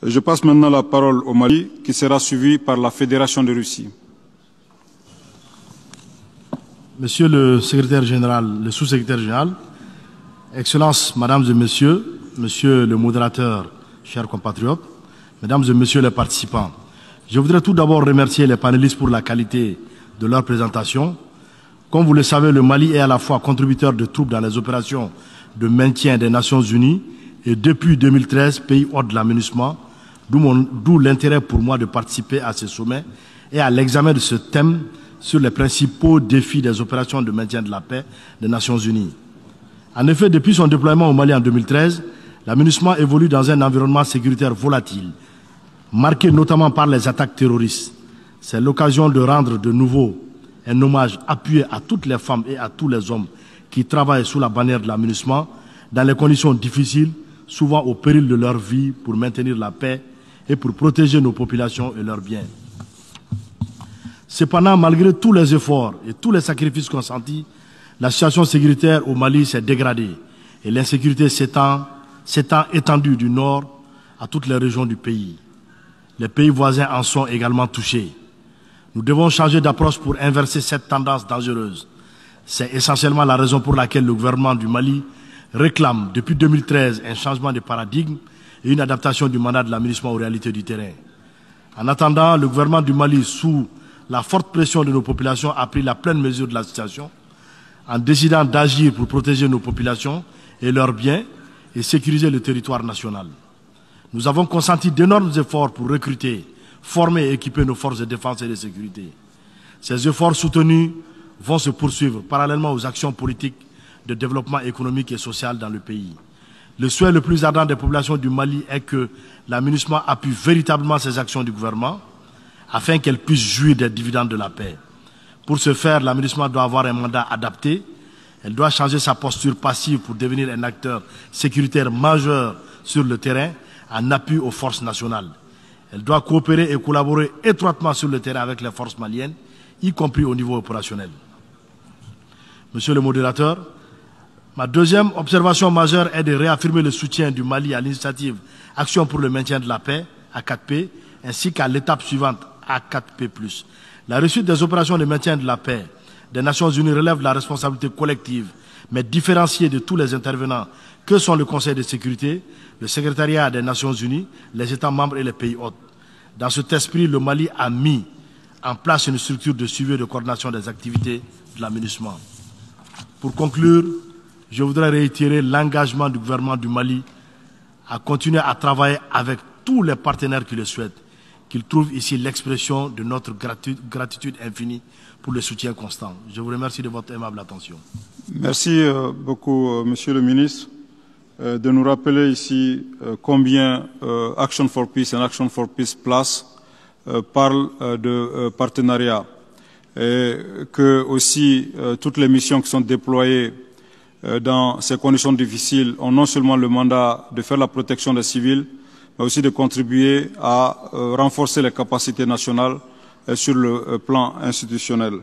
Je passe maintenant la parole au Mali, qui sera suivi par la Fédération de Russie. Monsieur le secrétaire général, le sous-secrétaire général, Excellences, Mesdames et Messieurs, Monsieur le modérateur, chers compatriotes, Mesdames et Messieurs les participants, je voudrais tout d'abord remercier les panélistes pour la qualité de leur présentation. Comme vous le savez, le Mali est à la fois contributeur de troupes dans les opérations de maintien des Nations Unies et depuis 2013, pays hôte de l'aménagement, d'où l'intérêt pour moi de participer à ce sommet et à l'examen de ce thème sur les principaux défis des opérations de maintien de la paix des Nations Unies. En effet, depuis son déploiement au Mali en 2013, l'aménagement évolue dans un environnement sécuritaire volatile, marqué notamment par les attaques terroristes. C'est l'occasion de rendre de nouveau un hommage appuyé à toutes les femmes et à tous les hommes qui travaillent sous la bannière de l'aménagement dans les conditions difficiles, souvent au péril de leur vie, pour maintenir la paix et pour protéger nos populations et leurs biens. Cependant, malgré tous les efforts et tous les sacrifices consentis, la situation sécuritaire au Mali s'est dégradée et l'insécurité s'étend étendue du nord à toutes les régions du pays. Les pays voisins en sont également touchés. Nous devons changer d'approche pour inverser cette tendance dangereuse. C'est essentiellement la raison pour laquelle le gouvernement du Mali réclame depuis 2013 un changement de paradigme et une adaptation du mandat de l'aménagement aux réalités du terrain. En attendant, le gouvernement du Mali, sous la forte pression de nos populations, a pris la pleine mesure de la situation en décidant d'agir pour protéger nos populations et leurs biens et sécuriser le territoire national. Nous avons consenti d'énormes efforts pour recruter, former et équiper nos forces de défense et de sécurité. Ces efforts soutenus vont se poursuivre parallèlement aux actions politiques de développement économique et social dans le pays. Le souhait le plus ardent des populations du Mali est que l'aménagement appuie véritablement ces actions du gouvernement afin qu'elles puissent jouir des dividendes de la paix. Pour ce faire, l'aménagement doit avoir un mandat adapté. Elle doit changer sa posture passive pour devenir un acteur sécuritaire majeur sur le terrain en appui aux forces nationales. Elle doit coopérer et collaborer étroitement sur le terrain avec les forces maliennes, y compris au niveau opérationnel. Monsieur le modérateur, ma deuxième observation majeure est de réaffirmer le soutien du Mali à l'initiative Action pour le maintien de la paix, A4P, ainsi qu'à l'étape suivante, A4P+. La réussite des opérations de maintien de la paix des Nations Unies relève de la responsabilité collective, mais différenciée de tous les intervenants que sont le Conseil de sécurité, le Secrétariat des Nations Unies, les États membres et les pays hôtes. Dans cet esprit, le Mali a mis en place une structure de suivi et de coordination des activités de l'aménagement. Pour conclure, je voudrais réitérer l'engagement du gouvernement du Mali à continuer à travailler avec tous les partenaires qui le souhaitent, qu'ils trouvent ici l'expression de notre gratitude infinie pour le soutien constant. Je vous remercie de votre aimable attention. Merci beaucoup, Monsieur le ministre, de nous rappeler ici combien Action for Peace et Action for Peace Plus parlent de partenariat et que aussi toutes les missions qui sont déployées dans ces conditions difficiles ont non seulement le mandat de faire la protection des civils, mais aussi de contribuer à renforcer les capacités nationales sur le plan institutionnel.